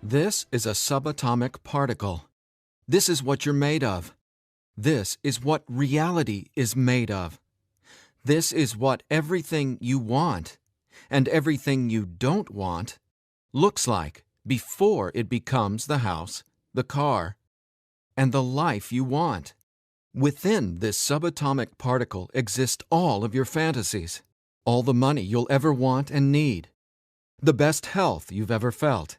This is a subatomic particle. This is what you're made of. This is what reality is made of. This is what everything you want and everything you don't want looks like before it becomes the house, the car, and the life you want. Within this subatomic particle exist all of your fantasies, all the money you'll ever want and need, the best health you've ever felt,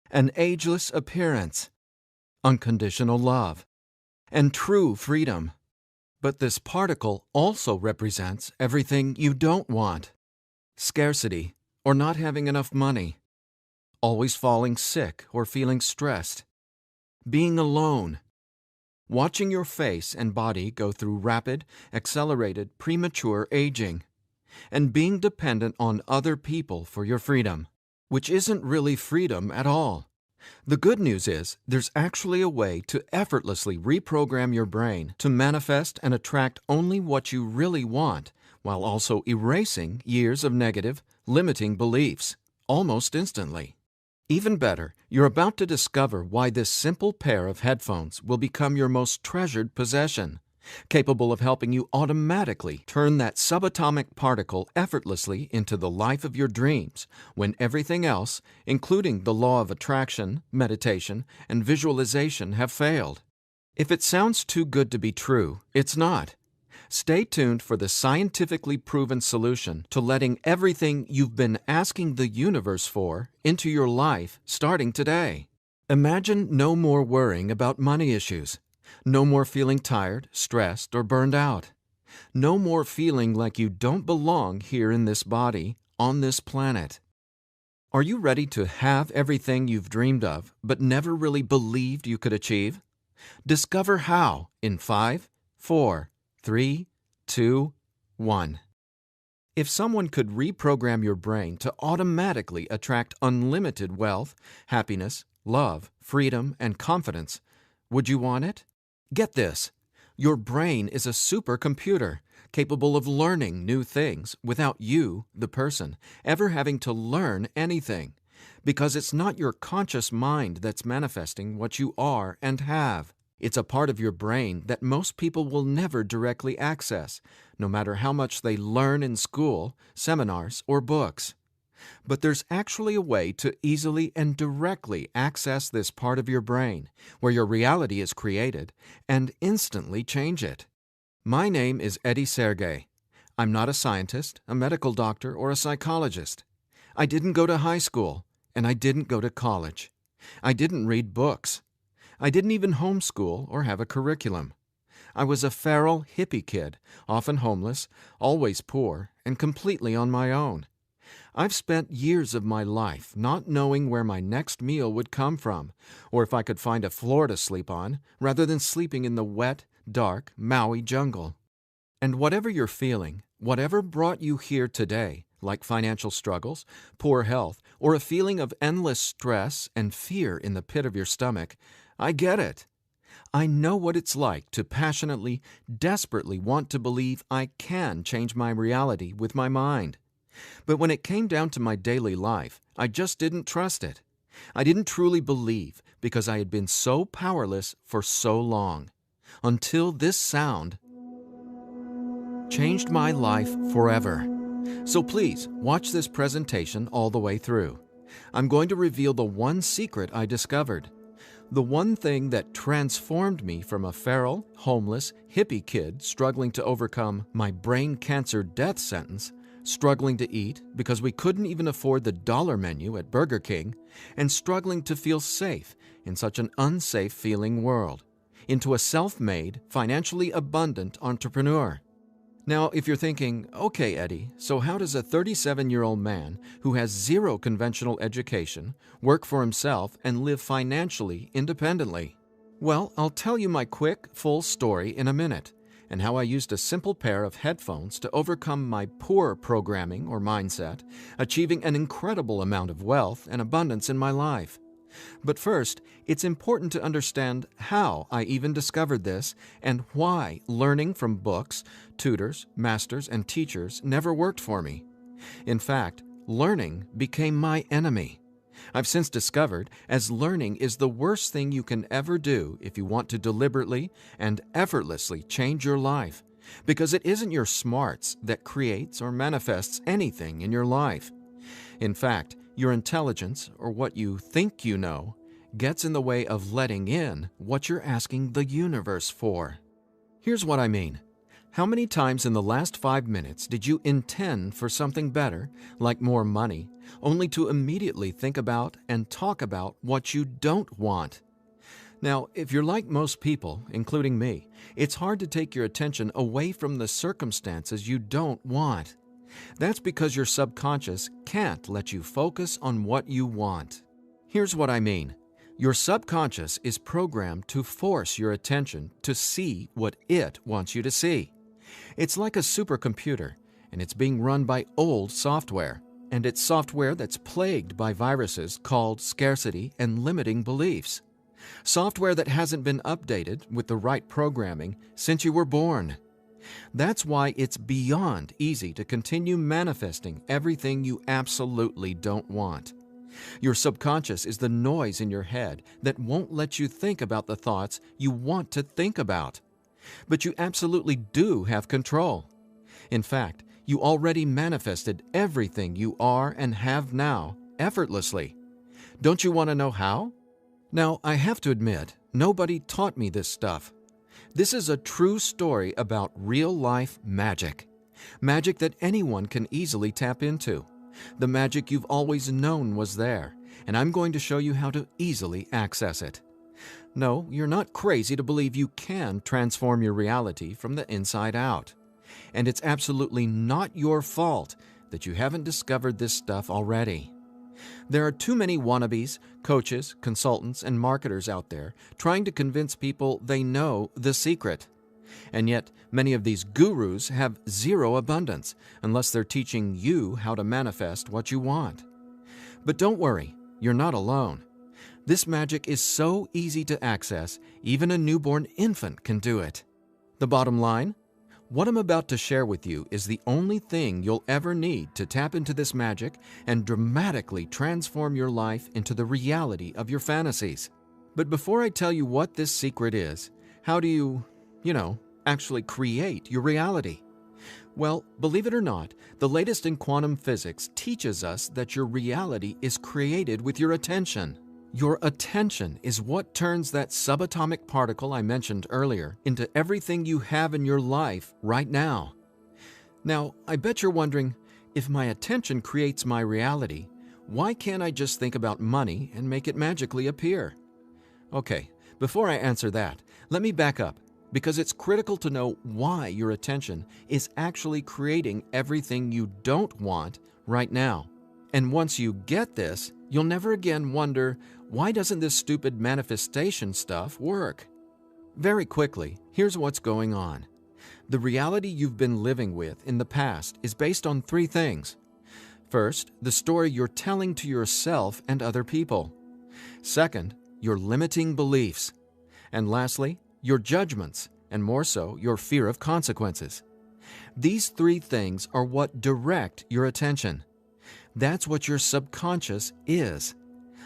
an ageless appearance, unconditional love, and true freedom. But this particle also represents everything you don't want: scarcity or not having enough money, always falling sick or feeling stressed, being alone, watching your face and body go through rapid, accelerated, premature aging, and being dependent on other people for your freedom, which isn't really freedom at all. The good news is there's actually a way to effortlessly reprogram your brain to manifest and attract only what you really want, while also erasing years of negative, limiting beliefs, almost instantly. Even better, you're about to discover why this simple pair of headphones will become your most treasured possession, capable of helping you automatically turn that subatomic particle effortlessly into the life of your dreams when everything else, including the law of attraction, meditation, and visualization, have failed. If it sounds too good to be true, it's not. Stay tuned for the scientifically proven solution to letting everything you've been asking the universe for into your life starting today. Imagine no more worrying about money issues. No more feeling tired, stressed, or burned out. No more feeling like you don't belong here in this body, on this planet. Are you ready to have everything you've dreamed of but never really believed you could achieve? Discover how in 5, 4, 3, 2, 1. If someone could reprogram your brain to automatically attract unlimited wealth, happiness, love, freedom, and confidence, would you want it? Get this. Your brain is a supercomputer capable of learning new things without you, the person, ever having to learn anything, because it's not your conscious mind that's manifesting what you are and have. It's a part of your brain that most people will never directly access, no matter how much they learn in school, seminars, or books. But there's actually a way to easily and directly access this part of your brain, where your reality is created, and instantly change it. My name is Eddie Sergey. I'm not a scientist, a medical doctor, or a psychologist. I didn't go to high school, and I didn't go to college. I didn't read books. I didn't even homeschool or have a curriculum. I was a feral hippie kid, often homeless, always poor, and completely on my own. I've spent years of my life not knowing where my next meal would come from, or if I could find a floor to sleep on, rather than sleeping in the wet, dark Maui jungle. And whatever you're feeling, whatever brought you here today, like financial struggles, poor health, or a feeling of endless stress and fear in the pit of your stomach, I get it. I know what it's like to passionately, desperately want to believe I can change my reality with my mind. But when it came down to my daily life, I just didn't trust it. I didn't truly believe because I had been so powerless for so long. Until this sound changed my life forever. So please, watch this presentation all the way through. I'm going to reveal the one secret I discovered. The one thing that transformed me from a feral, homeless, hippie kid struggling to overcome my brain cancer death sentence, struggling to eat because we couldn't even afford the dollar menu at Burger King, and struggling to feel safe in such an unsafe-feeling world, into a self-made, financially abundant entrepreneur. Now, if you're thinking, okay, Eddie, so how does a 37-year-old man who has zero conventional education work for himself and live financially independently? Well, I'll tell you my quick, full story in a minute, and how I used a simple pair of headphones to overcome my poor programming or mindset, achieving an incredible amount of wealth and abundance in my life. But first, it's important to understand how I even discovered this and why learning from books, tutors, masters, and teachers never worked for me. In fact, learning became my enemy. I've since discovered as learning is the worst thing you can ever do if you want to deliberately and effortlessly change your life, because it isn't your smarts that creates or manifests anything in your life. In fact, your intelligence, or what you think you know, gets in the way of letting in what you're asking the universe for. Here's what I mean. How many times in the last 5 minutes did you intend for something better, like more money, only to immediately think about and talk about what you don't want? Now, if you're like most people, including me, it's hard to take your attention away from the circumstances you don't want. That's because your subconscious can't let you focus on what you want. Here's what I mean. Your subconscious is programmed to force your attention to see what it wants you to see. It's like a supercomputer, and it's being run by old software, and it's software that's plagued by viruses called scarcity and limiting beliefs. Software that hasn't been updated with the right programming since you were born. That's why it's beyond easy to continue manifesting everything you absolutely don't want. Your subconscious is the noise in your head that won't let you think about the thoughts you want to think about. But you absolutely do have control. In fact, you already manifested everything you are and have now effortlessly. Don't you want to know how? Now, I have to admit, nobody taught me this stuff. This is a true story about real-life magic. Magic that anyone can easily tap into. The magic you've always known was there, and I'm going to show you how to easily access it. No, you're not crazy to believe you can transform your reality from the inside out. And it's absolutely not your fault that you haven't discovered this stuff already. There are too many wannabes, coaches, consultants, and marketers out there trying to convince people they know the secret. And yet, many of these gurus have zero abundance unless they're teaching you how to manifest what you want. But don't worry, you're not alone. This magic is so easy to access, even a newborn infant can do it. The bottom line? What I'm about to share with you is the only thing you'll ever need to tap into this magic and dramatically transform your life into the reality of your fantasies. But before I tell you what this secret is, how do you actually create your reality? Well, believe it or not, the latest in quantum physics teaches us that your reality is created with your attention. Your attention is what turns that subatomic particle I mentioned earlier into everything you have in your life right now. Now, I bet you're wondering, if my attention creates my reality, why can't I just think about money and make it magically appear? Okay, before I answer that, let me back up, because it's critical to know why your attention is actually creating everything you don't want right now. And once you get this, you'll never again wonder, why doesn't this stupid manifestation stuff work? Very quickly, here's what's going on. The reality you've been living with in the past is based on 3 things. First, the story you're telling to yourself and other people. Second, your limiting beliefs. And lastly, your judgments, and more so, your fear of consequences. These 3 things are what direct your attention. That's what your subconscious is.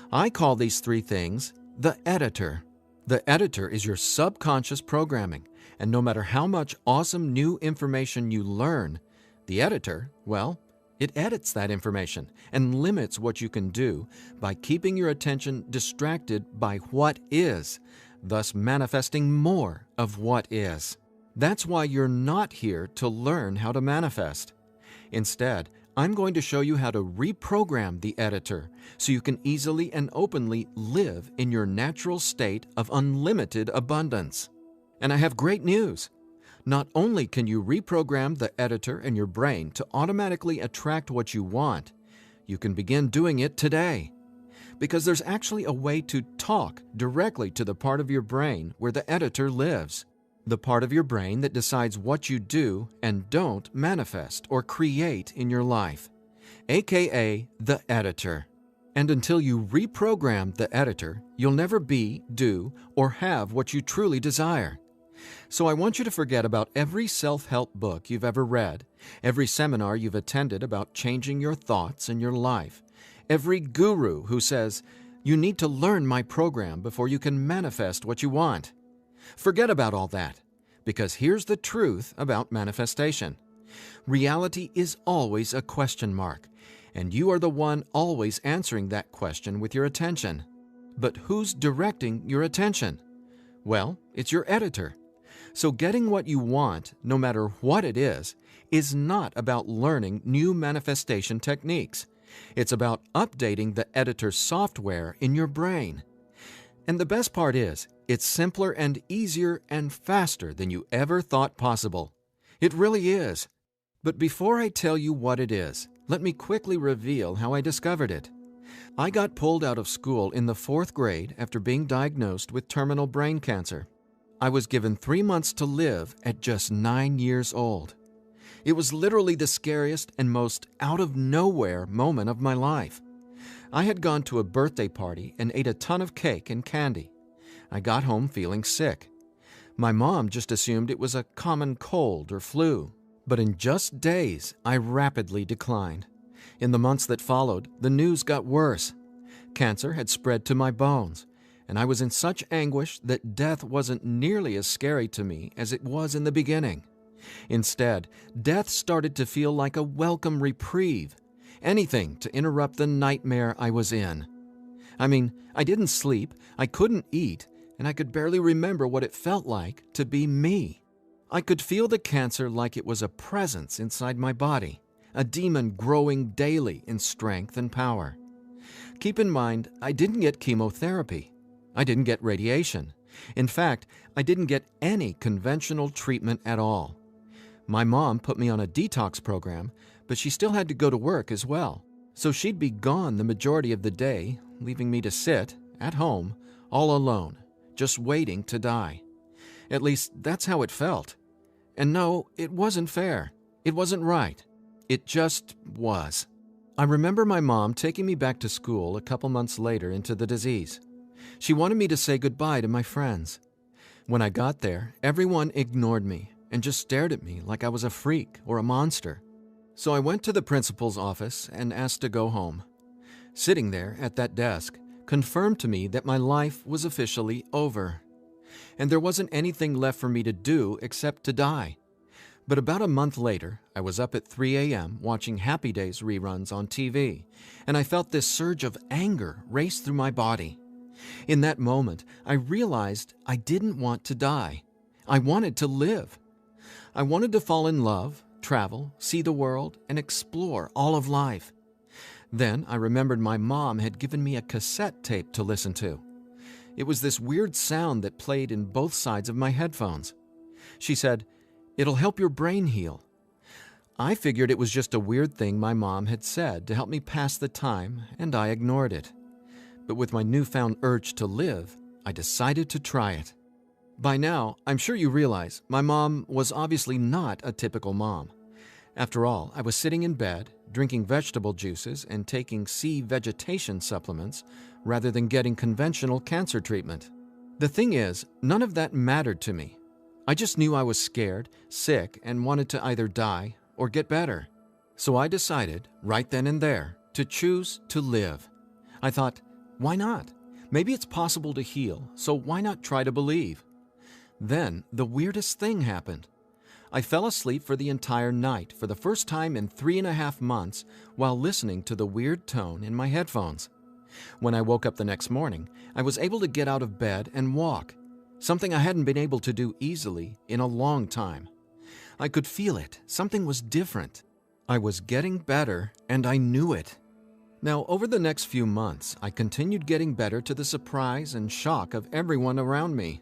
I call these 3 things the editor. The editor is your subconscious programming, and no matter how much awesome new information you learn, the editor, well, it edits that information and limits what you can do by keeping your attention distracted by what is, thus manifesting more of what is. That's why you're not here to learn how to manifest. Instead, I'm going to show you how to reprogram the editor so you can easily and openly live in your natural state of unlimited abundance. And I have great news. Not only can you reprogram the editor in your brain to automatically attract what you want, you can begin doing it today. Because there's actually a way to talk directly to the part of your brain where the editor lives. The part of your brain that decides what you do and don't manifest or create in your life, aka the editor. And until you reprogram the editor, you'll never be, do, or have what you truly desire. So I want you to forget about every self-help book you've ever read, every seminar you've attended about changing your thoughts and your life, every guru who says, "You need to learn my program before you can manifest what you want." Forget about all that, because here's the truth about manifestation. Reality is always a question mark, and you are the one always answering that question with your attention. But who's directing your attention? Well, it's your editor. So getting what you want, no matter what it is not about learning new manifestation techniques. It's about updating the editor's software in your brain. And the best part is, it's simpler and easier and faster than you ever thought possible. It really is. But before I tell you what it is, let me quickly reveal how I discovered it. I got pulled out of school in the 4th grade after being diagnosed with terminal brain cancer. I was given 3 months to live at just 9 years old. It was literally the scariest and most out-of-nowhere moment of my life. I had gone to a birthday party and ate a ton of cake and candy. I got home feeling sick. My mom just assumed it was a common cold or flu. But in just days, I rapidly declined. In the months that followed, the news got worse. Cancer had spread to my bones, and I was in such anguish that death wasn't nearly as scary to me as it was in the beginning. Instead, death started to feel like a welcome reprieve, anything to interrupt the nightmare I was in. I mean, I didn't sleep, I couldn't eat, and I could barely remember what it felt like to be me. I could feel the cancer like it was a presence inside my body, a demon growing daily in strength and power. Keep in mind, I didn't get chemotherapy. I didn't get radiation. In fact, I didn't get any conventional treatment at all. My mom put me on a detox program, but she still had to go to work as well. So she'd be gone the majority of the day, leaving me to sit, at home, all alone, just waiting to die. At least, that's how it felt. And no, it wasn't fair. It wasn't right. It just was. I remember my mom taking me back to school a couple months later into the disease. She wanted me to say goodbye to my friends. When I got there, everyone ignored me and just stared at me like I was a freak or a monster. So I went to the principal's office and asked to go home. Sitting there at that desk confirmed to me that my life was officially over. And there wasn't anything left for me to do except to die. But about a month later, I was up at 3 a.m. watching Happy Days reruns on TV, and I felt this surge of anger race through my body. In that moment, I realized I didn't want to die. I wanted to live. I wanted to fall in love, travel, see the world, and explore all of life. Then I remembered my mom had given me a cassette tape to listen to. It was this weird sound that played in both sides of my headphones. She said, "It'll help your brain heal." I figured it was just a weird thing my mom had said to help me pass the time, and I ignored it. But with my newfound urge to live, I decided to try it. By now, I'm sure you realize my mom was obviously not a typical mom. After all, I was sitting in bed, drinking vegetable juices and taking sea vegetation supplements rather than getting conventional cancer treatment. The thing is, none of that mattered to me. I just knew I was scared, sick, and wanted to either die or get better. So I decided, right then and there, to choose to live. I thought, why not? Maybe it's possible to heal, so why not try to believe? Then the weirdest thing happened. I fell asleep for the entire night for the first time in 3.5 months while listening to the weird tone in my headphones. When I woke up the next morning, I was able to get out of bed and walk, something I hadn't been able to do easily in a long time. I could feel it. Something was different. I was getting better, and I knew it. Now, over the next few months, I continued getting better to the surprise and shock of everyone around me.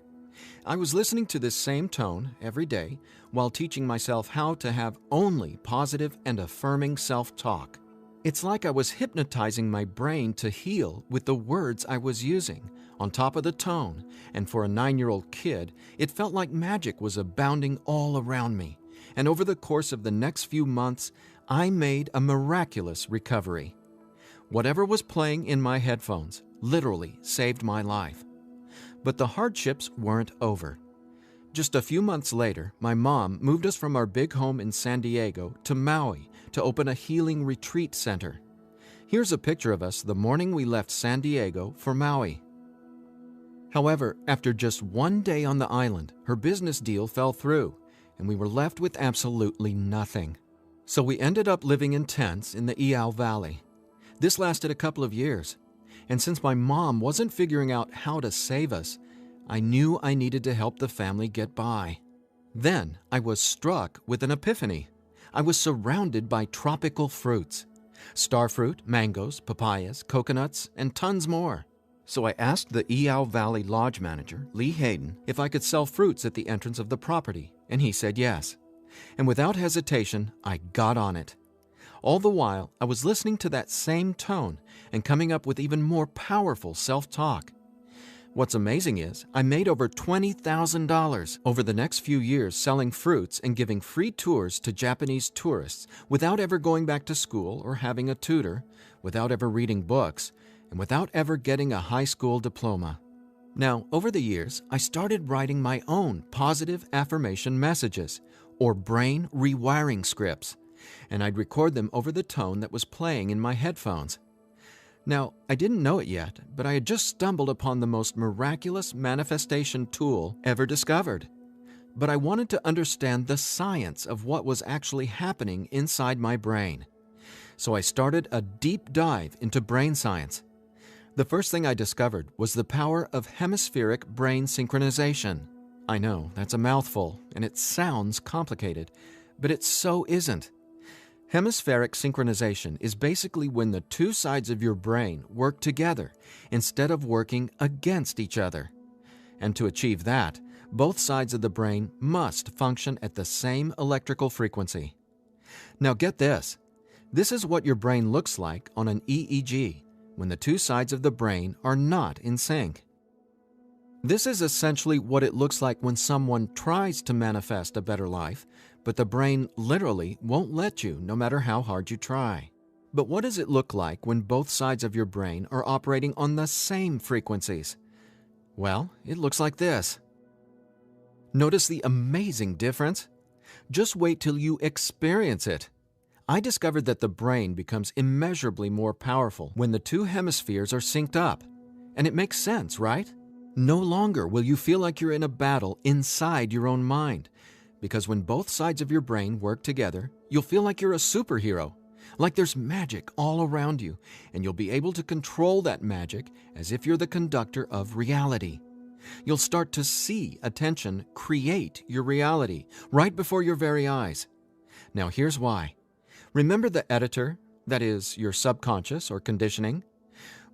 I was listening to this same tone every day while teaching myself how to have only positive and affirming self-talk. It's like I was hypnotizing my brain to heal with the words I was using, on top of the tone, and for a 9-year-old kid, it felt like magic was abounding all around me. And over the course of the next few months, I made a miraculous recovery. Whatever was playing in my headphones literally saved my life. But the hardships weren't over. Just a few months later, my mom moved us from our big home in San Diego to Maui to open a healing retreat center. Here's a picture of us the morning we left San Diego for Maui. However, after just one day on the island, her business deal fell through, and we were left with absolutely nothing. So we ended up living in tents in the Iao Valley. This lasted a couple of years, and since my mom wasn't figuring out how to save us, I knew I needed to help the family get by. Then I was struck with an epiphany. I was surrounded by tropical fruits: starfruit, mangoes, papayas, coconuts, and tons more. So I asked the Iao Valley Lodge manager, Lee Hayden, if I could sell fruits at the entrance of the property, and he said yes. And without hesitation, I got on it. All the while, I was listening to that same tone and coming up with even more powerful self-talk. What's amazing is I made over $20,000 over the next few years selling fruits and giving free tours to Japanese tourists without ever going back to school or having a tutor, without ever reading books, and without ever getting a high school diploma. Now, over the years, I started writing my own positive affirmation messages, or brain rewiring scripts, and I'd record them over the tone that was playing in my headphones. Now, I didn't know it yet, but I had just stumbled upon the most miraculous manifestation tool ever discovered. But I wanted to understand the science of what was actually happening inside my brain. So I started a deep dive into brain science. The first thing I discovered was the power of hemispheric brain synchronization. I know, that's a mouthful, and it sounds complicated, but it so isn't. Hemispheric synchronization is basically when the two sides of your brain work together instead of working against each other. And to achieve that, both sides of the brain must function at the same electrical frequency. Now get this. This is what your brain looks like on an EEG when the two sides of the brain are not in sync. This is essentially what it looks like when someone tries to manifest a better life, but the brain literally won't let you no matter how hard you try. But what does it look like when both sides of your brain are operating on the same frequencies? Well, it looks like this. Notice the amazing difference? Just wait till you experience it. I discovered that the brain becomes immeasurably more powerful when the two hemispheres are synced up. And it makes sense, right? No longer will you feel like you're in a battle inside your own mind, because when both sides of your brain work together, you'll feel like you're a superhero, like there's magic all around you, and you'll be able to control that magic as if you're the conductor of reality. You'll start to see attention create your reality right before your very eyes. Now here's why. Remember the editor, that is, your subconscious or conditioning?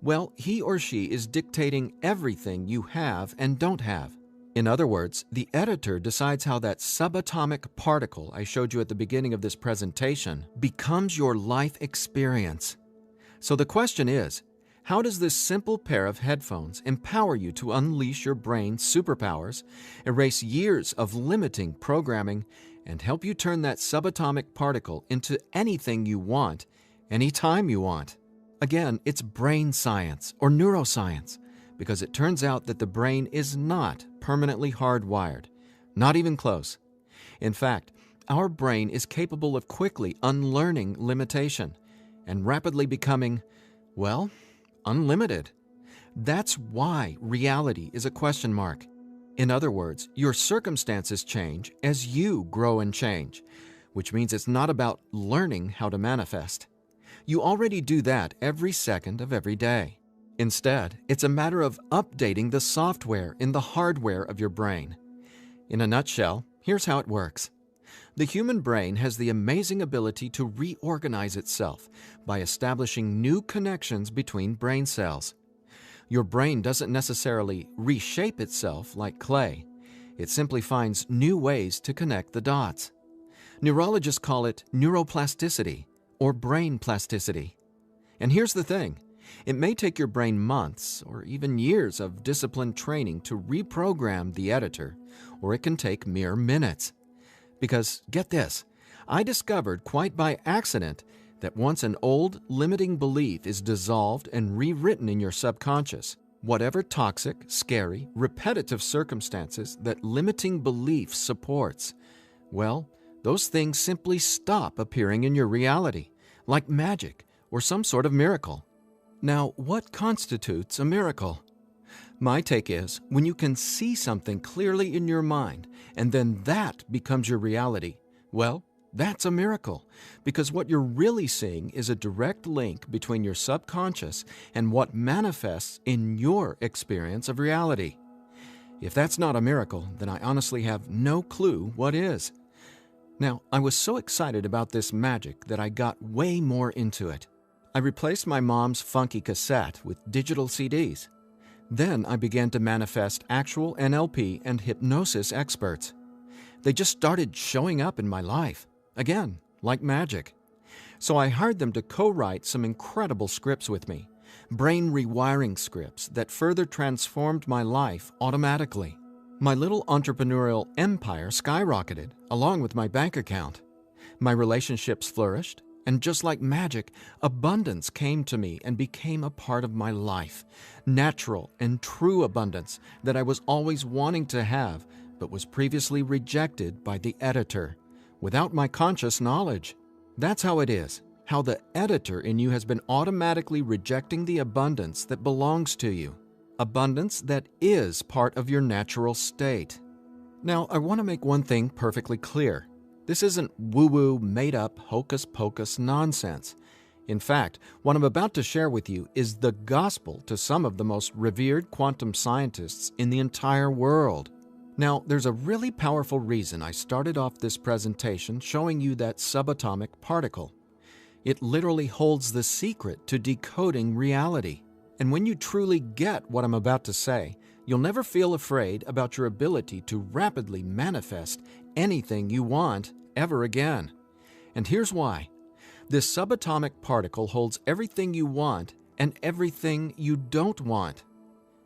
Well, he or she is dictating everything you have and don't have. In other words, the editor decides how that subatomic particle I showed you at the beginning of this presentation becomes your life experience. So the question is, how does this simple pair of headphones empower you to unleash your brain's superpowers, erase years of limiting programming, and help you turn that subatomic particle into anything you want, anytime you want? Again, it's brain science or neuroscience, because it turns out that the brain is not permanently hardwired, not even close. In fact, our brain is capable of quickly unlearning limitation and rapidly becoming, well, unlimited. That's why reality is a question mark. In other words, your circumstances change as you grow and change, which means it's not about learning how to manifest. You already do that every second of every day. Instead, it's a matter of updating the software in the hardware of your brain. In a nutshell, here's how it works. The human brain has the amazing ability to reorganize itself by establishing new connections between brain cells. Your brain doesn't necessarily reshape itself like clay. It simply finds new ways to connect the dots. Neurologists call it neuroplasticity or brain plasticity. And here's the thing. It may take your brain months or even years of disciplined training to reprogram the editor, or it can take mere minutes. Because, get this, I discovered quite by accident that once an old, limiting belief is dissolved and rewritten in your subconscious, whatever toxic, scary, repetitive circumstances that limiting belief supports, well, those things simply stop appearing in your reality, like magic, or some sort of miracle. Now, what constitutes a miracle? My take is when you can see something clearly in your mind and then that becomes your reality, well, that's a miracle, because what you're really seeing is a direct link between your subconscious and what manifests in your experience of reality. If that's not a miracle, then I honestly have no clue what is. Now, I was so excited about this magic that I got way more into it. I replaced my mom's funky cassette with digital CDs. Then I began to manifest actual NLP and hypnosis experts. They just started showing up in my life. Again, like magic. So I hired them to co-write some incredible scripts with me, brain rewiring scripts that further transformed my life automatically. My little entrepreneurial empire skyrocketed, along with my bank account. My relationships flourished, and just like magic, abundance came to me and became a part of my life. Natural and true abundance that I was always wanting to have, but was previously rejected by the editor, without my conscious knowledge. That's how it is, how the editor in you has been automatically rejecting the abundance that belongs to you, abundance that is part of your natural state. Now, I want to make one thing perfectly clear. This isn't woo-woo, made-up, hocus-pocus nonsense. In fact, what I'm about to share with you is the gospel to some of the most revered quantum scientists in the entire world. Now, there's a really powerful reason I started off this presentation showing you that subatomic particle. It literally holds the secret to decoding reality. And when you truly get what I'm about to say, you'll never feel afraid about your ability to rapidly manifest anything you want ever again. And here's why. This subatomic particle holds everything you want and everything you don't want.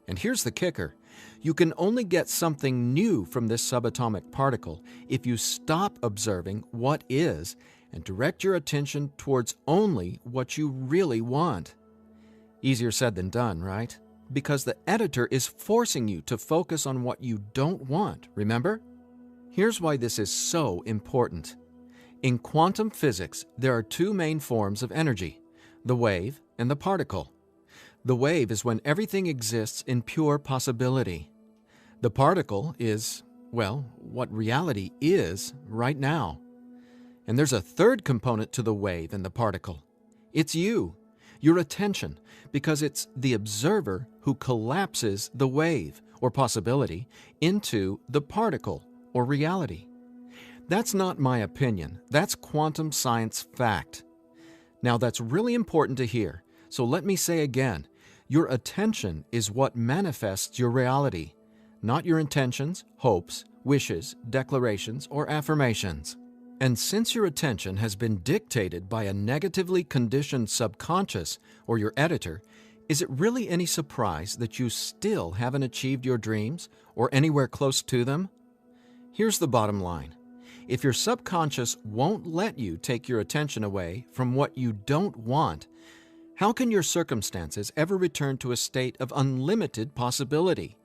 And here's the kicker. You can only get something new from this subatomic particle if you stop observing what is and direct your attention towards only what you really want. Easier said than done, right? Because the editor is forcing you to focus on what you don't want, remember? Here's why this is so important. In quantum physics, there are two main forms of energy, the wave and the particle. The wave is when everything exists in pure possibility. The particle is, well, what reality is right now. And there's a third component to the wave and the particle. It's you, your attention, because it's the observer who collapses the wave, or possibility, into the particle, or reality. That's not my opinion. That's quantum science fact. Now, that's really important to hear, so let me say again, your attention is what manifests your reality, not your intentions, hopes, wishes, declarations, or affirmations. And since your attention has been dictated by a negatively conditioned subconscious or your editor, is it really any surprise that you still haven't achieved your dreams or anywhere close to them? Here's the bottom line. If your subconscious won't let you take your attention away from what you don't want, how can your circumstances ever return to a state of unlimited possibility?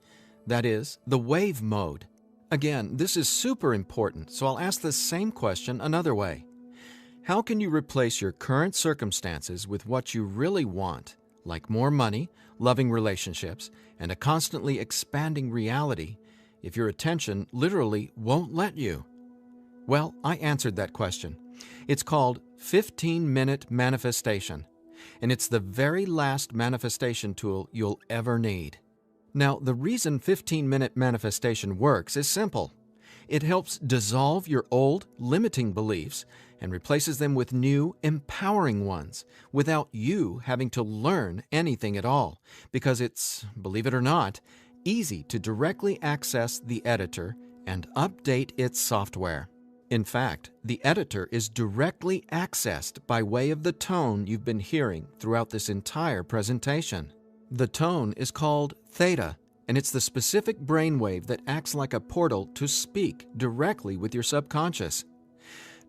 That is, the wave mode. Again, this is super important, so I'll ask the same question another way. How can you replace your current circumstances with what you really want, like more money, loving relationships, and a constantly expanding reality, if your attention literally won't let you? Well, I answered that question. It's called 15-minute manifestation, and it's the very last manifestation tool you'll ever need. Now, the reason 15-minute manifestation works is simple. It helps dissolve your old, limiting beliefs and replaces them with new, empowering ones without you having to learn anything at all, because it's, believe it or not, easy to directly access the editor and update its software. In fact, the editor is directly accessed by way of the tone you've been hearing throughout this entire presentation. The tone is called theta, and it's the specific brainwave that acts like a portal to speak directly with your subconscious.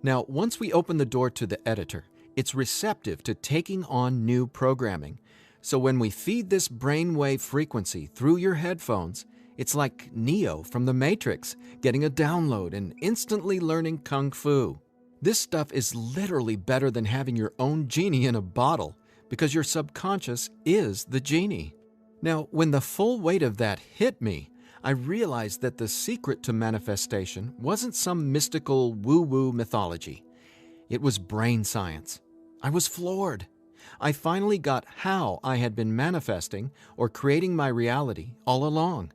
Now, once we open the door to the editor, it's receptive to taking on new programming. So when we feed this brainwave frequency through your headphones, it's like Neo from the Matrix getting a download and instantly learning Kung Fu. This stuff is literally better than having your own genie in a bottle. because your subconscious is the genie. Now, when the full weight of that hit me, I realized that the secret to manifestation wasn't some mystical woo-woo mythology. It was brain science. I was floored. I finally got how I had been manifesting or creating my reality all along.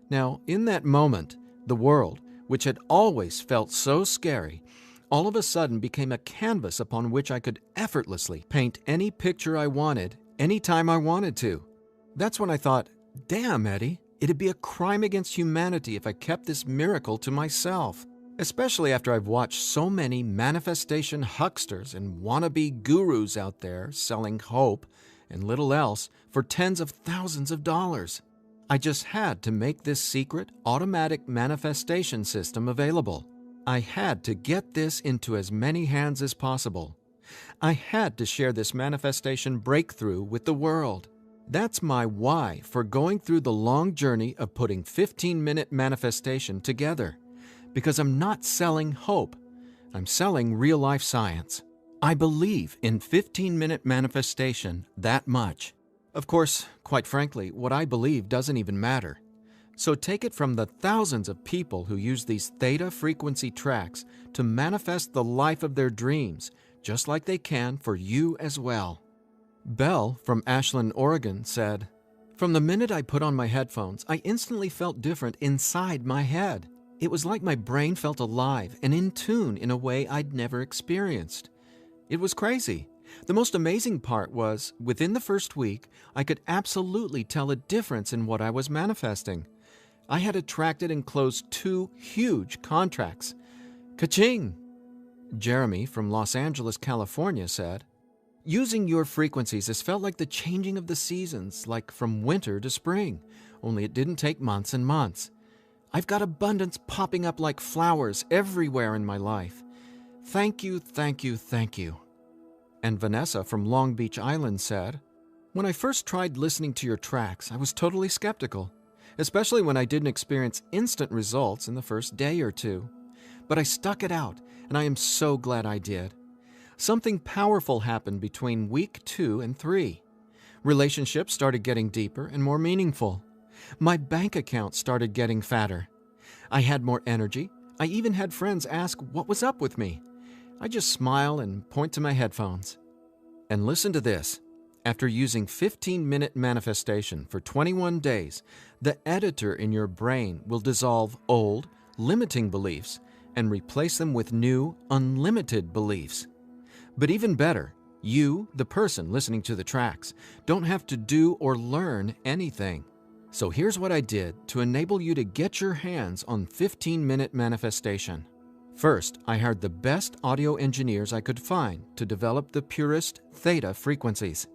Now, in that moment, the world, which had always felt so scary, all of a sudden became a canvas upon which I could effortlessly paint any picture I wanted, anytime I wanted to. That's when I thought, damn, Eddie, it'd be a crime against humanity if I kept this miracle to myself. Especially after I've watched so many manifestation hucksters and wannabe gurus out there selling hope and little else for tens of thousands of dollars. I just had to make this secret, automatic manifestation system available. I had to get this into as many hands as possible. I had to share this manifestation breakthrough with the world. That's my why for going through the long journey of putting 15-minute manifestation together. Because I'm not selling hope, I'm selling real-life science. I believe in 15-minute manifestation that much. Of course, quite frankly, what I believe doesn't even matter. So take it from the thousands of people who use these theta frequency tracks to manifest the life of their dreams, just like they can for you as well. Belle from Ashland, Oregon said, "From the minute I put on my headphones, I instantly felt different inside my head. It was like my brain felt alive and in tune in a way I'd never experienced. It was crazy. The most amazing part was, within the first week, I could absolutely tell a difference in what I was manifesting. I had attracted and closed 2 huge contracts. Ka-ching!" Jeremy from Los Angeles, California said, "Using your frequencies has felt like the changing of the seasons, like from winter to spring, only it didn't take months and months. I've got abundance popping up like flowers everywhere in my life. Thank you, thank you, thank you." And Vanessa from Long Beach Island said, "When I first tried listening to your tracks, I was totally skeptical, especially when I didn't experience instant results in the first day or two. But I stuck it out, and I am so glad I did. Something powerful happened between week 2 and 3. Relationships started getting deeper and more meaningful. My bank account started getting fatter. I had more energy. I even had friends ask what was up with me. I just smile and point to my headphones. And listen to this. After using 15-minute manifestation for 21 days, the editor in your brain will dissolve old, limiting beliefs and replace them with new, unlimited beliefs. But even better, you, the person listening to the tracks, don't have to do or learn anything. So here's what I did to enable you to get your hands on 15-minute manifestation. First, I hired the best audio engineers I could find to develop the purest theta frequencies.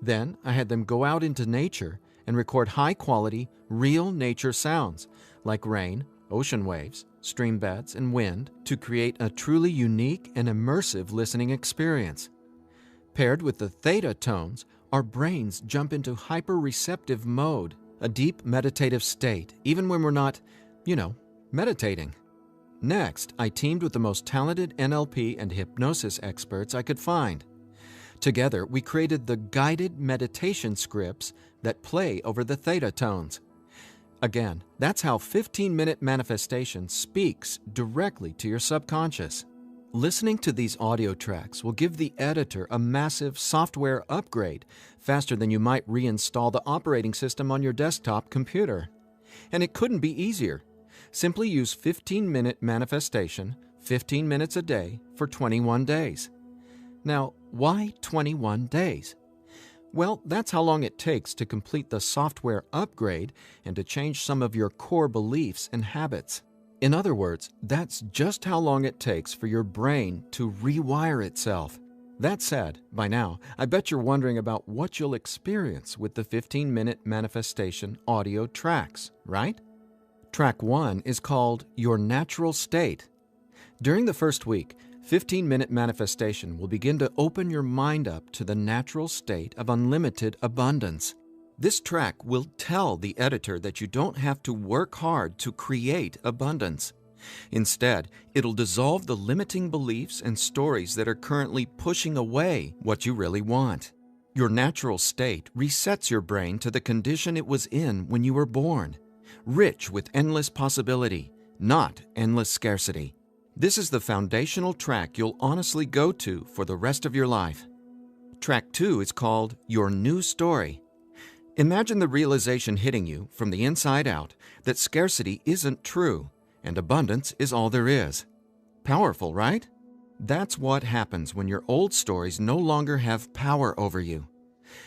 Then, I had them go out into nature and record high-quality, real nature sounds like rain, ocean waves, streambeds, and wind to create a truly unique and immersive listening experience. Paired with the theta tones, our brains jump into hyper-receptive mode, a deep meditative state, even when we're not, meditating. Next, I teamed with the most talented NLP and hypnosis experts I could find. Together, we created the guided meditation scripts that play over the theta tones. Again, that's how 15-minute manifestation speaks directly to your subconscious. Listening to these audio tracks will give the editor a massive software upgrade faster than you might reinstall the operating system on your desktop computer. And it couldn't be easier. Simply use 15-minute manifestation, 15 minutes a day for 21 days. Now, why 21 days? Well, that's how long it takes to complete the software upgrade and to change some of your core beliefs and habits. In other words, that's just how long it takes for your brain to rewire itself. That said, by now, I bet you're wondering about what you'll experience with the 15-minute manifestation audio tracks, right? Track 1 is called Your Natural State. During the first week, 15-minute manifestation will begin to open your mind up to the natural state of unlimited abundance. This track will tell the editor that you don't have to work hard to create abundance. Instead, it'll dissolve the limiting beliefs and stories that are currently pushing away what you really want. Your natural state resets your brain to the condition it was in when you were born, rich with endless possibility, not endless scarcity. This is the foundational track you'll honestly go to for the rest of your life. Track 2 is called Your New Story. Imagine the realization hitting you from the inside out that scarcity isn't true and abundance is all there is. Powerful, right? That's what happens when your old stories no longer have power over you.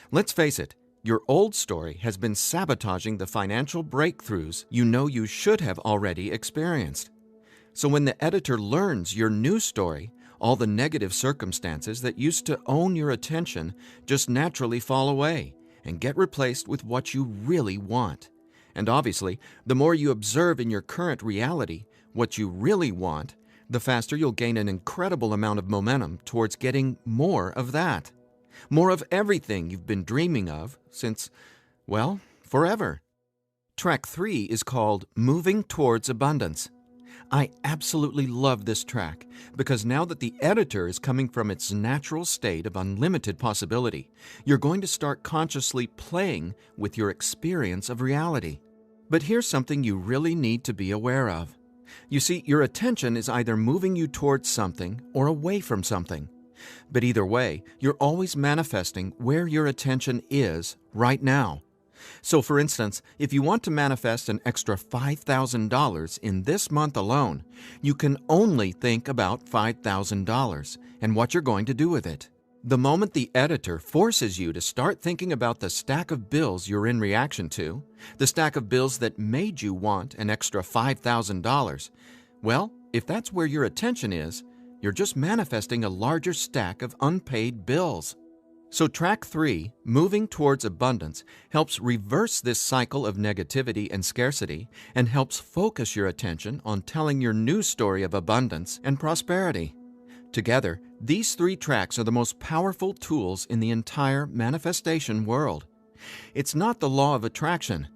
Let's face it, your old story has been sabotaging the financial breakthroughs you know you should have already experienced. So when the editor learns your new story, all the negative circumstances that used to own your attention just naturally fall away and get replaced with what you really want. And obviously, the more you observe in your current reality what you really want, the faster you'll gain an incredible amount of momentum towards getting more of that. More of everything you've been dreaming of since, well, forever. Track 3 is called Moving Towards Abundance. I absolutely love this track because now that the editor is coming from its natural state of unlimited possibility, you're going to start consciously playing with your experience of reality. But here's something you really need to be aware of. You see, your attention is either moving you towards something or away from something. But either way, you're always manifesting where your attention is right now. So for instance, if you want to manifest an extra $5,000 in this month alone, you can only think about $5,000 and what you're going to do with it. The moment the editor forces you to start thinking about the stack of bills you're in reaction to, the stack of bills that made you want an extra $5,000, well, if that's where your attention is, you're just manifesting a larger stack of unpaid bills. So track 3, Moving Towards Abundance, helps reverse this cycle of negativity and scarcity and helps focus your attention on telling your new story of abundance and prosperity. Together, these 3 tracks are the most powerful tools in the entire manifestation world. It's not the law of attraction.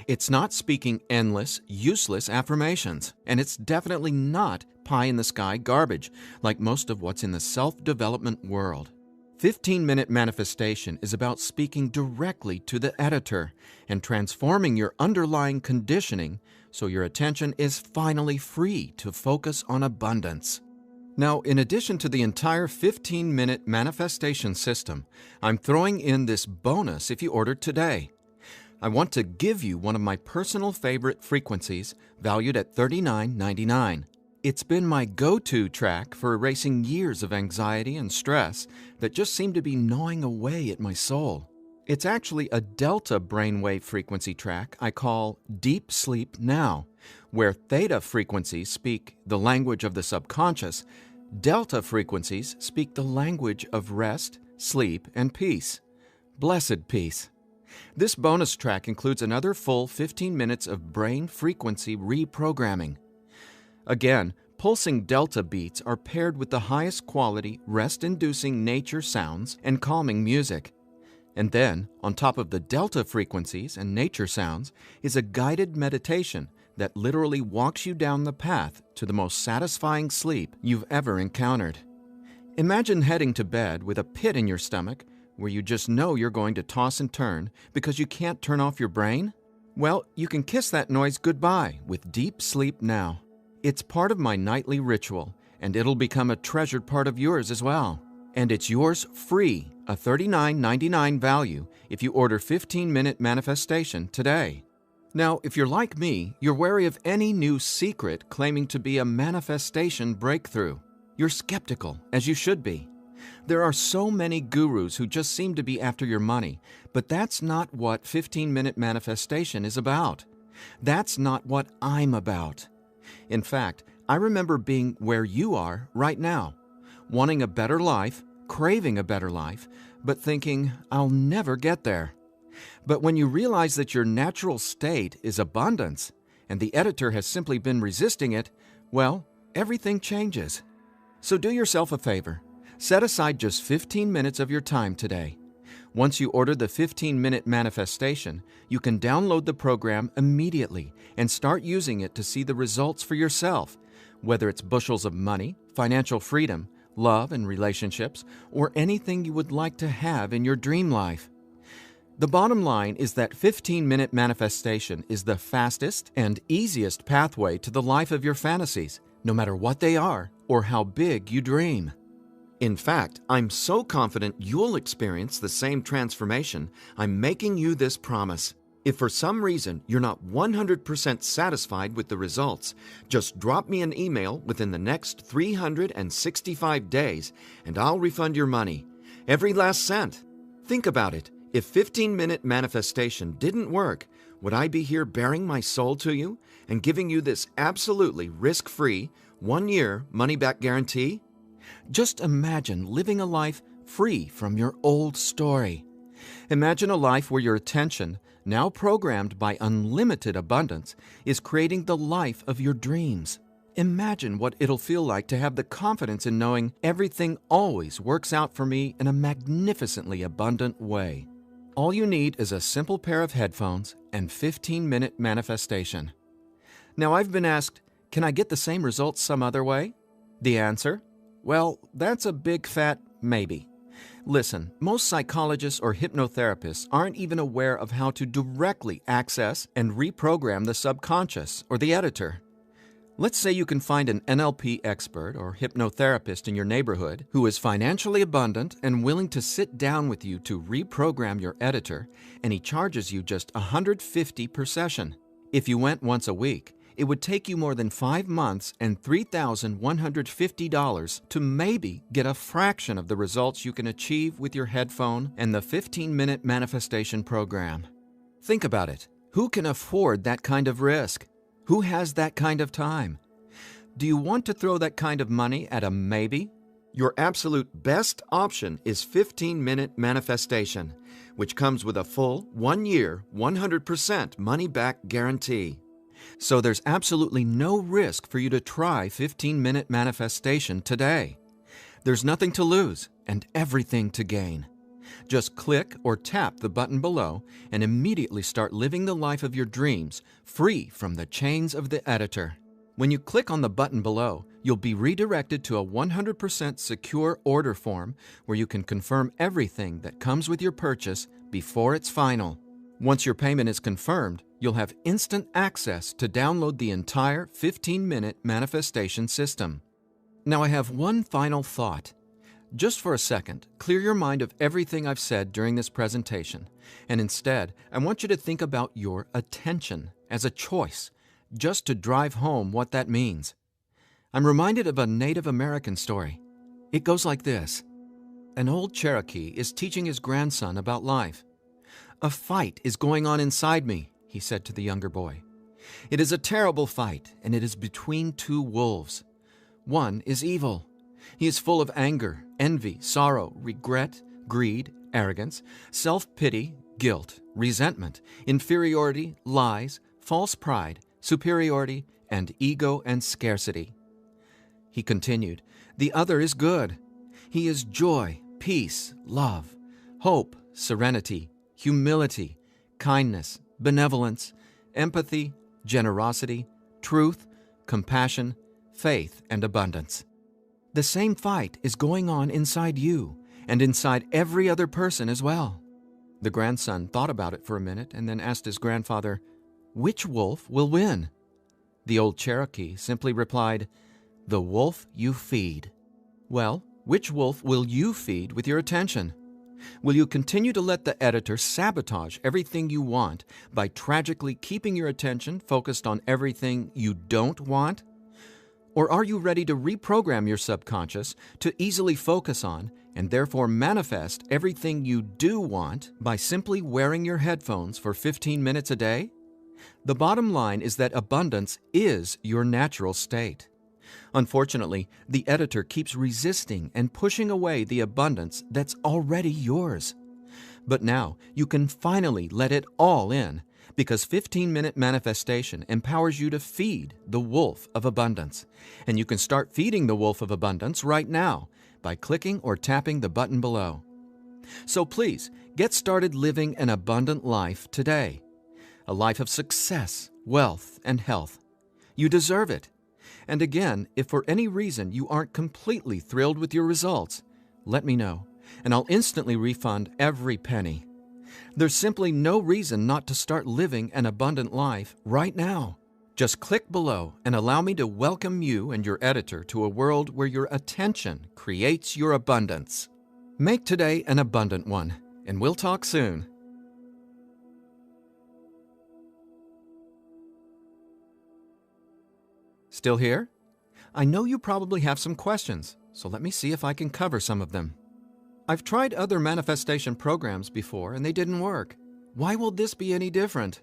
It's not speaking endless, useless affirmations. And it's definitely not pie-in-the-sky garbage like most of what's in the self-development world. 15-minute manifestation is about speaking directly to the editor and transforming your underlying conditioning so your attention is finally free to focus on abundance. Now, in addition to the entire 15-minute manifestation system, I'm throwing in this bonus if you order today. I want to give you one of my personal favorite frequencies valued at $39.99. It's been my go-to track for erasing years of anxiety and stress that just seem to be gnawing away at my soul. It's actually a delta brainwave frequency track I call Deep Sleep Now, where theta frequencies speak the language of the subconscious, delta frequencies speak the language of rest, sleep, and peace. Blessed peace. This bonus track includes another full 15 minutes of brain frequency reprogramming. Again, pulsing delta beats are paired with the highest quality, rest-inducing nature sounds and calming music. And then, on top of the delta frequencies and nature sounds, is a guided meditation that literally walks you down the path to the most satisfying sleep you've ever encountered. Imagine heading to bed with a pit in your stomach where you just know you're going to toss and turn because you can't turn off your brain? Well, you can kiss that noise goodbye with Deep Sleep Now. It's part of my nightly ritual, and it'll become a treasured part of yours as well. And it's yours free, a $39.99 value, if you order 15-minute manifestation today. Now, if you're like me, you're wary of any new secret claiming to be a manifestation breakthrough. You're skeptical, as you should be. There are so many gurus who just seem to be after your money, but that's not what 15-minute manifestation is about. That's not what I'm about. In fact, I remember being where you are right now, wanting a better life, craving a better life, but thinking, I'll never get there. But when you realize that your natural state is abundance, and the editor has simply been resisting it, well, everything changes. So do yourself a favor. Set aside just 15 minutes of your time today. Once you order the 15-minute manifestation, you can download the program immediately and start using it to see the results for yourself, whether it's bushels of money, financial freedom, love and relationships, or anything you would like to have in your dream life. The bottom line is that 15-minute manifestation is the fastest and easiest pathway to the life of your fantasies, no matter what they are or how big you dream. In fact, I'm so confident you'll experience the same transformation, I'm making you this promise. If for some reason you're not 100% satisfied with the results, just drop me an email within the next 365 days and I'll refund your money, every last cent. Think about it. If 15-minute manifestation didn't work, would I be here bearing my soul to you and giving you this absolutely risk-free, 1-year money-back guarantee? Just imagine living a life free from your old story. Imagine a life where your attention, now programmed by unlimited abundance, is creating the life of your dreams. Imagine what it'll feel like to have the confidence in knowing everything always works out for me in a magnificently abundant way. All you need is a simple pair of headphones and 15-minute manifestation. Now, I've been asked, can I get the same results some other way? The answer? Well, that's a big fat maybe. Listen, most psychologists or hypnotherapists aren't even aware of how to directly access and reprogram the subconscious or the editor. Let's say you can find an NLP expert or hypnotherapist in your neighborhood who is financially abundant and willing to sit down with you to reprogram your editor, and he charges you just $150 per session. If you went once a week, it would take you more than 5 months and $3,150 to maybe get a fraction of the results you can achieve with your headphone and the 15-minute manifestation program. Think about it. Who can afford that kind of risk? Who has that kind of time? Do you want to throw that kind of money at a maybe? Your absolute best option is 15-minute manifestation, which comes with a full 1-year, 100% money-back guarantee. So there's absolutely no risk for you to try 15-minute manifestation today. There's nothing to lose and everything to gain. Just click or tap the button below and immediately start living the life of your dreams, free from the chains of the editor. When you click on the button below, you'll be redirected to a 100% secure order form where you can confirm everything that comes with your purchase before it's final. Once your payment is confirmed, you'll have instant access to download the entire 15-minute manifestation system. Now I have one final thought. Just for a second, clear your mind of everything I've said during this presentation, and instead, I want you to think about your attention as a choice, just to drive home what that means. I'm reminded of a Native American story. It goes like this. An old Cherokee is teaching his grandson about life. "A fight is going on inside me," he said to the younger boy. "It is a terrible fight, and it is between two wolves. One is evil. He is full of anger, envy, sorrow, regret, greed, arrogance, self-pity, guilt, resentment, inferiority, lies, false pride, superiority, and ego and scarcity." He continued, "The other is good. He is joy, peace, love, hope, serenity, humility, kindness, benevolence, empathy, generosity, truth, compassion, faith, and abundance. The same fight is going on inside you and inside every other person as well." The grandson thought about it for a minute and then asked his grandfather, "Which wolf will win?" The old Cherokee simply replied, "The wolf you feed." Well, which wolf will you feed with your attention? Will you continue to let the editor sabotage everything you want by tragically keeping your attention focused on everything you don't want? Or are you ready to reprogram your subconscious to easily focus on and therefore manifest everything you do want by simply wearing your headphones for 15 minutes a day? The bottom line is that abundance is your natural state. Unfortunately, the editor keeps resisting and pushing away the abundance that's already yours. But now you can finally let it all in, because 15-minute manifestation empowers you to feed the wolf of abundance. And you can start feeding the wolf of abundance right now by clicking or tapping the button below. So please, get started living an abundant life today. A life of success, wealth, and health. You deserve it. And again, if for any reason you aren't completely thrilled with your results, let me know, and I'll instantly refund every penny. There's simply no reason not to start living an abundant life right now. Just click below and allow me to welcome you and your editor to a world where your attention creates your abundance. Make today an abundant one, and we'll talk soon. Still here? I know you probably have some questions, so let me see if I can cover some of them. I've tried other manifestation programs before and they didn't work. Why will this be any different?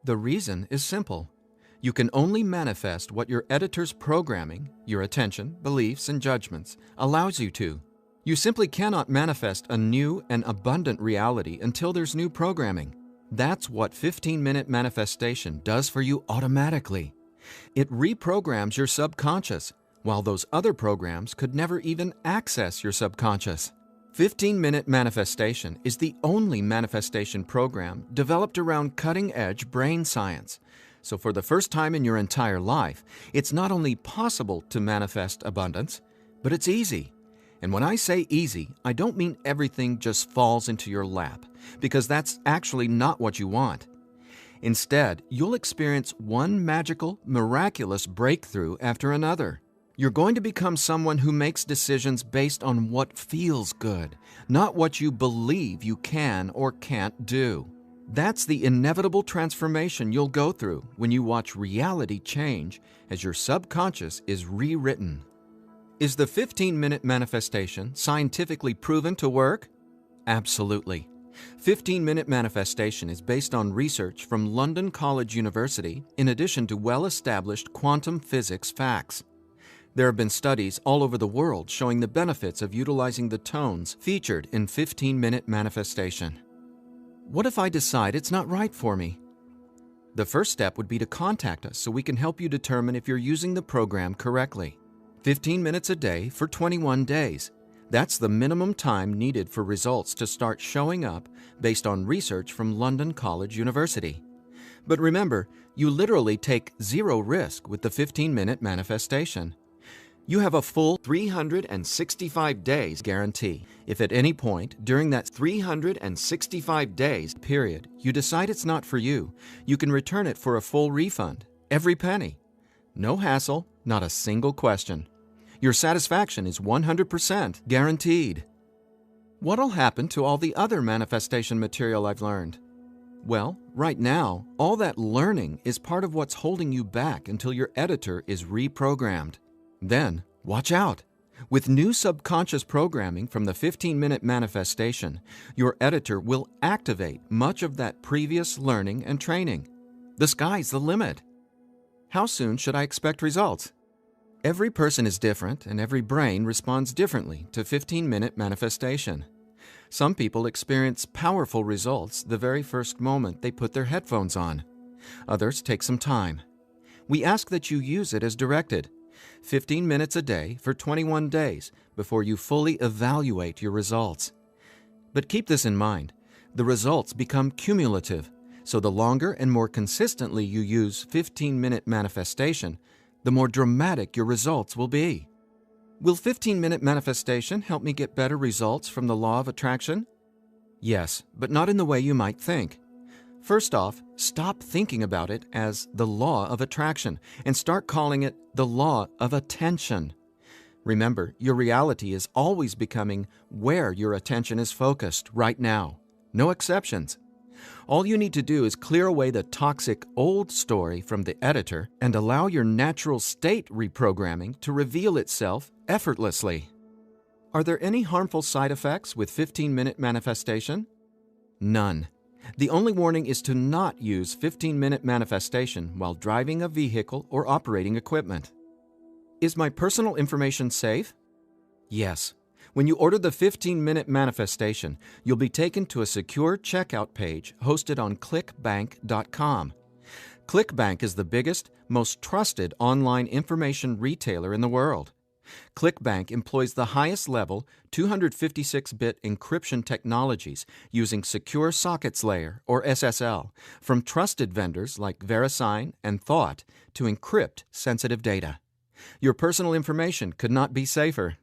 The reason is simple. You can only manifest what your editor's programming, your attention, beliefs, and judgments, allows you to. You simply cannot manifest a new and abundant reality until there's new programming. That's what 15-minute manifestation does for you automatically. It reprograms your subconscious, while those other programs could never even access your subconscious. 15-minute manifestation is the only manifestation program developed around cutting-edge brain science. So for the first time in your entire life, it's not only possible to manifest abundance, but it's easy. And when I say easy, I don't mean everything just falls into your lap, because that's actually not what you want. Instead, you'll experience one magical, miraculous breakthrough after another. You're going to become someone who makes decisions based on what feels good, not what you believe you can or can't do. That's the inevitable transformation you'll go through when you watch reality change as your subconscious is rewritten. Is the 15-minute manifestation scientifically proven to work? Absolutely. 15-minute manifestation is based on research from London College University in addition to well-established quantum physics facts. There have been studies all over the world showing the benefits of utilizing the tones featured in 15-minute manifestation. What if I decide it's not right for me? The first step would be to contact us so we can help you determine if you're using the program correctly. 15 minutes a day for 21 days. That's the minimum time needed for results to start showing up based on research from London College University. But remember, you literally take zero risk with the 15-minute manifestation. You have a full 365 days guarantee. If at any point during that 365 days period you decide it's not for you, you can return it for a full refund, every penny. No hassle, not a single question. Your satisfaction is 100% guaranteed. What'll happen to all the other manifestation material I've learned? Well, right now, all that learning is part of what's holding you back until your editor is reprogrammed. Then, watch out. With new subconscious programming from the 15-minute manifestation, your editor will activate much of that previous learning and training. The sky's the limit. How soon should I expect results? Every person is different, and every brain responds differently to 15-minute manifestation. Some people experience powerful results the very first moment they put their headphones on. Others take some time. We ask that you use it as directed. 15 minutes a day for 21 days before you fully evaluate your results. But keep this in mind, the results become cumulative, so the longer and more consistently you use 15-minute manifestation, the more dramatic your results will be. Will 15-minute manifestation help me get better results from the law of attraction? Yes, but not in the way you might think. First off, stop thinking about it as the law of attraction and start calling it the law of attention. Remember, your reality is always becoming where your attention is focused right now. No exceptions. All you need to do is clear away the toxic old story from the editor and allow your natural state reprogramming to reveal itself effortlessly. Are there any harmful side effects with 15-minute manifestation? None. The only warning is to not use 15-minute manifestation while driving a vehicle or operating equipment. Is my personal information safe? Yes. When you order the 15-minute manifestation, you'll be taken to a secure checkout page hosted on clickbank.com. ClickBank is the biggest, most trusted online information retailer in the world. ClickBank employs the highest level 256-bit encryption technologies using Secure Sockets Layer, or SSL, from trusted vendors like VeriSign and Thought to encrypt sensitive data. Your personal information could not be safer.